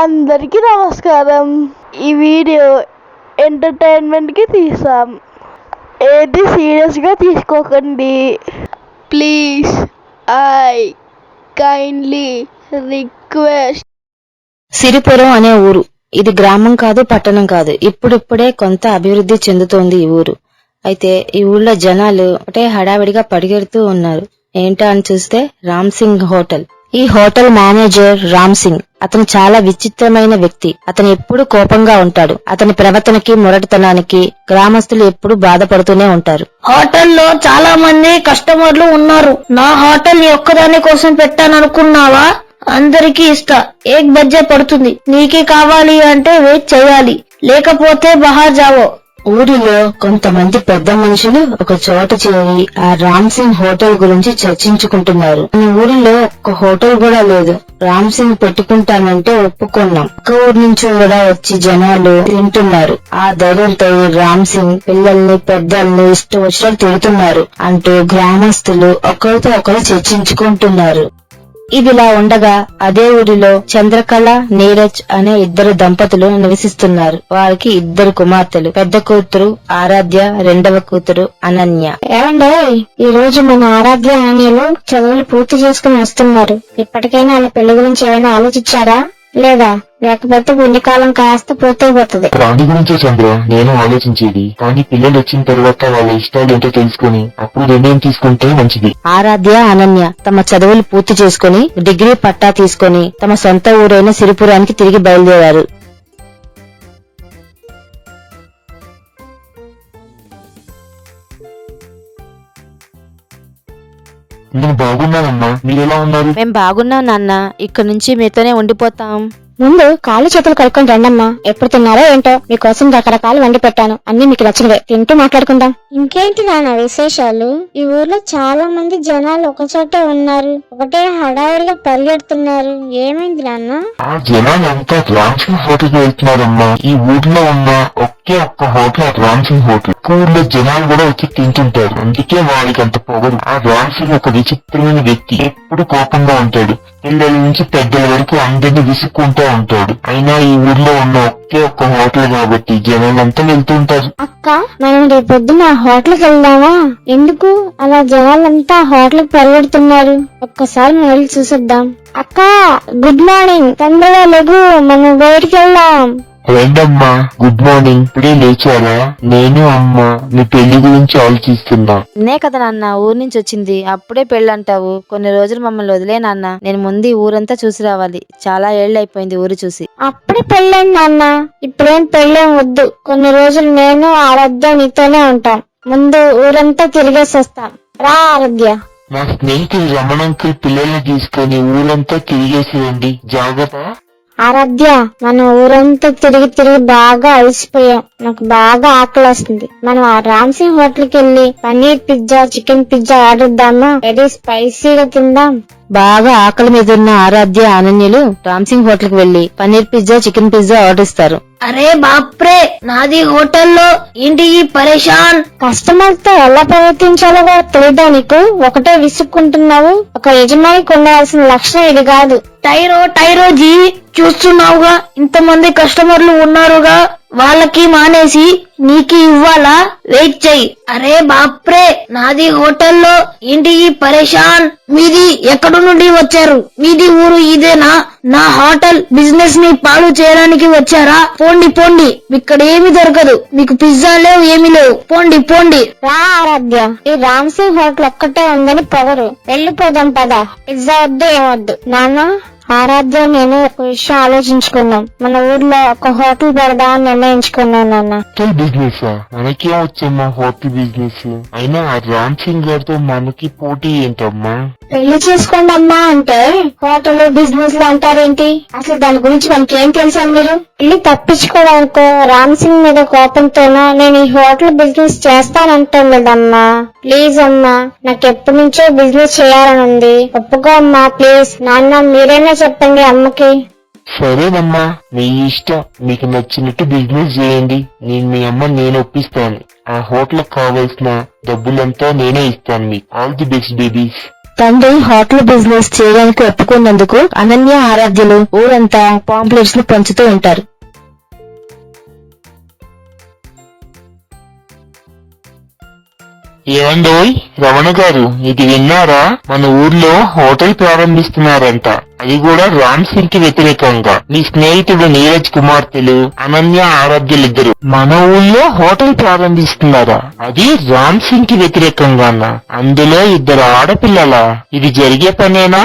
అందరికీ నమస్కారం. ఈ వీడియో ఎంటర్టైన్మెంట్కి తీసాం, ఏది సీరియస్గా తీసుకోకండి please. I kindly request. Siripuram అనే ఊరు. ఇది గ్రామం కాదు, పట్టణం కాదు. ఇప్పుడిప్పుడే కొంత అభివృద్ధి చెందుతోంది ఈ ఊరు. అయితే ఈ ఊళ్ళో జనాలు ఒకటే హడావిడిగా పరిగెడుతూ ఉన్నారు. ఏంటా అని చూస్తే రామ్ సింగ్ హోటల్. ఈ హోటల్ మేనేజర్ రామ్ సింగ్. అతను చాలా విచిత్రమైన వ్యక్తి. అతను ఎప్పుడు కోపంగా ఉంటాడు. అతని ప్రవర్తనకి, మొరటితనానికి గ్రామస్తులు ఎప్పుడు బాధపడుతూనే ఉంటారు. హోటల్లో చాలా మంది కస్టమర్లు ఉన్నారు. నా హోటల్ ఒక్కదాని కోసం పెట్టాననుకున్నావా? అందరికీ ఇస్తా. ఏక్ బజ్జే పడుతుంది. నీకే కావాలి అంటే వెయిట్ చేయాలి, లేకపోతే బహార్ జావో. ఊరిలో కొంతమంది పెద్ద మనుషులు ఒక చోట చేరి ఆ రామ్ సింగ్ హోటల్ గురించి చర్చించుకుంటున్నారు. మన ఊరిలో ఒక హోటల్ కూడా లేదు. రామ్ సింగ్ పెట్టుకుంటానంటే ఒప్పుకున్నాం. ఒక్క ఊరి నుంచి కూడా వచ్చి జనాలు తింటున్నారు. ఆ ధైర్యంతో రామ్ సింగ్ పిల్లల్ని, పెద్దల్ని ఇష్టం వచ్చినట్టు తిడుతున్నారు అంటూ గ్రామస్తులు ఒకరితో ఒకరు చర్చించుకుంటున్నారు. ఇదిలా ఉండగా అదే ఊరిలో చంద్రకళ, నీరజ్ అనే ఇద్దరు దంపతులు నివసిస్తున్నారు. వారికి ఇద్దరు కుమార్తెలు. పెద్ద కూతురు ఆరాధ్య, రెండవ కూతురు అనన్య. ఏమండే, ఈ రోజు మన ఆరాధ్య అనన్యలు చదువులు పూర్తి చేసుకుని వస్తున్నారు. ఇప్పటికైనా వాళ్ళ పెళ్లి గురించి ఏమైనా ఆలోచించారా లేదా? లేకపోతే పుణ్యకాలం కాస్త పూర్తయిపోతుంది. రాణి గురించే చంద్ర నేను ఆలోచించేది. కానీ పిల్లలు వచ్చిన తర్వాత వాళ్ళ ఇష్టాలు ఏంటో తెలుసుకుని అప్పుడు నిర్ణయం తీసుకుంటే మంచిది. ఆరాధ్య, అనన్య తమ చదువులు పూర్తి చేసుకుని డిగ్రీ పట్టా తీసుకుని తమ సొంత ఊరైన సిరిపురానికి తిరిగి బయలుదేరారు. నేను బాగున్నానమ్మా, మీరెలా ఉన్నారు? మేం బాగున్నాం నాన్న. ఇక్కడి నుంచి మీతోనే ఉండిపోతాం. ముందు కాళ్ళు చేతులు కడుక్కొని రండమ్మా. ఎప్పుడు తిన్నారో ఏంటో, మీకోసం రకరకాలు వండి పెట్టాను. అన్ని మీకు నచ్చినవే, తింటూ మాట్లాడుకుందాం. ఇంకేంటి నాన్న విశేషాలు? ఈ ఊర్లో చాలా మంది జనాలు ఒకచోటే ఉన్నారు. ఒకటే హడావిడిగా పరిగెడుతున్నారు. ఏమైంది నాన్న? ఆ జనాలంతా రామ్ సింగ్ హోటల్ కి వెళ్తున్నారమ్మా. ఈ ఊర్లో ఉన్న ఒకే ఒక్క హోటల్ రామ్ సింగ్ హోటల్. ఊర్లో జనాలు కూడా వచ్చి తింటుంటారు. అందుకే వాళ్ళకి అంత పొగరు. ఆ రామ్ సింగ్ ఒక విచిత్రమైన వ్యక్తి. ఎప్పుడు కోపంగా ఉంటాడు. పిల్లల నుంచి పెద్దల వరకు అందరినీ విసుక్కుంటూ ఉంటాడు. అయినా ఈ ఊర్లో ఉన్న ఒకే ఒక్క హోటల్ కాబట్టి జనాలంతా వెళ్తుంటారు. అక్క, మనం రేపు పొద్దున హోటల్కి వెళ్దామా? ఎందుకు అలా జనాలంతా హోటల్కి పరిగెడుతున్నారు? ఒక్కసారి మనం వెళ్ళి చూసొద్దాం. అక్క, గుడ్ మార్నింగ్. తొందరగా లెగు, మనం బయటికి వెళ్దాం. రండమ్మా, గుడ్ మార్నింగ్. ఇప్పుడే లేచారా? నేను అమ్మ మీ పెళ్లి గురించి ఆలోచిస్తున్నా. నే కదా నాన్న ఊరు నుంచి వచ్చింది. అప్పుడే పెళ్ళంటావు. కొన్ని రోజులు మమ్మల్ని వదిలే నాన్న. నేను ముందు ఊరంతా చూసి రావాలి. చాలా ఏళ్ళు అయిపోయింది ఊరు చూసి. అప్పుడే పెళ్ళండి నాన్న. ఇప్పుడేం పెళ్ళేం వద్దు. కొన్ని రోజులు నేను ఆరాధ్య నీతోనే ఉంటాం. ముందు ఊరంతా తిరిగేసి వస్తాం. రా ఆరాధ్య. నా స్నేహితుడు రమణంకి పిల్లల్ని తీసుకుని ఊరంతా తిరిగేసేయండి. జాగ్రత్త. ఆరాధ్య, మనం ఊరంతా తిరిగి తిరిగి బాగా అలసిపోయాం. నాకు బాగా ఆకలి వస్తుంది. మనం ఆ రామ్ సింగ్ హోటల్ కి వెళ్లి paneer pizza, chicken pizza order ఇద్దామా? వెరీ స్పైసీగా తిందాం. బాగా ఆకలి మీద ఉన్న ఆరాధ్య, అనన్యలు రామ్ సింగ్ హోటల్ కి వెళ్లి paneer pizza, chicken pizza order ఇస్తారు. అరే బాప్రే, నాది హోటల్లో ఏంటి ఈ పరేషాన్? కస్టమర్ తో ఎలా ప్రవర్తించాలో తెలియదా నీకు? ఒకటే విసుక్కుంటున్నావు. ఒక యజమానికి ఉండాల్సిన లక్షణం ఇది కాదు. టైరో జీ, చూస్తున్నావుగా ఇంతమంది కస్టమర్లు ఉన్నారుగా, వాళ్ళకి మానేసి నీకి ఇవ్వాలా? వెయిట్ చెయ్యి. అరే బాప్రే, నాది హోటల్లో ఏంటి ఈ పరేషాన్? మీది ఎక్కడి నుండి వచ్చారు? మీది ఊరు ఇదేనా? నా హోటల్ బిజినెస్ ని పాడు చేయడానికి వచ్చారా? పోండి పోండి, ఇక్కడ ఏమి దొరకదు. మీకు పిజ్జా లేవు, ఏమీ లేవు. పోండి పోండి. రా ఆరాధ్య, ఈ రామ్ సింగ్ హోటల్ ఒక్కటే ఉందని పొగరు. వెళ్ళిపోదాం పదా. పిజ్జా వద్దు, ఏమొద్దు. నాన్న, ఆరాధ్య నేను ఒక విషయం ఆలోచించుకున్నాం. మన ఊర్లో ఒక హోటల్ పెడదామని నిర్ణయించుకున్నాం నాన్న. హోటల్ బిజినెస్ మనకేం వచ్చమ్మా? హోటల్ బిజినెస్ అయినా ఆ రామ్ సింగ్ గారితో మనకి పోటీ ఏంటమ్మా? పెళ్లి చేసుకోండి అమ్మా అంటే హోటల్ బిజినెస్ లో అంటారేంటి? అసలు దాని గురించి మనకేం తెలుసా? మీరు పెళ్లి తప్పించుకోవడానికో రామ్ సింగ్ మీద కోపంతోనో నేను ఈ హోటల్ బిజినెస్ చేస్తానంటాను లేదమ్మా. ప్లీజ్ అమ్మా, నాకు ఎప్పటి నుంచో బిజినెస్ చేయాలని ఉంది. ఒప్పుకో అమ్మా ప్లీజ్. నాన్న, మీరైనా చెప్పండి అమ్మకి. సరేనమ్మా, మీ ఇష్టం. మీకు నచ్చినట్టు బిజినెస్ చేయండి. మీ అమ్మ నేను ఒప్పిస్తాను. ఆ హోటల్ కావాల్సిన డబ్బులంతా నేనే ఇస్తాను మీకు. All the best babies. తండ్రి హోటల్ బిజినెస్ చేయడానికి ఒప్పుకున్నందుకు అనన్య ఆరాధ్యులు ఊరంతా పాంప్లెట్స్ ను పంచుతూ ఉంటారు. ఏమండోయ్ రమణ గారు, ఇది విన్నారా? మన ఊర్లో హోటల్ ప్రారంభిస్తున్నారంట, అది కూడా రామ్ సింగ్ కి వ్యతిరేకంగా. నీ స్నేహితుడు నీరజ్ కుమార్తెలు అనన్య ఆరాధ్యులిద్దరు మన ఊళ్ళో హోటల్ ప్రారంభిస్తున్నారా? అది రామ్ సింగ్ కి వ్యతిరేకంగా. అందులో 2 ఆడపిల్లలా? ఇది జరిగే పనేనా?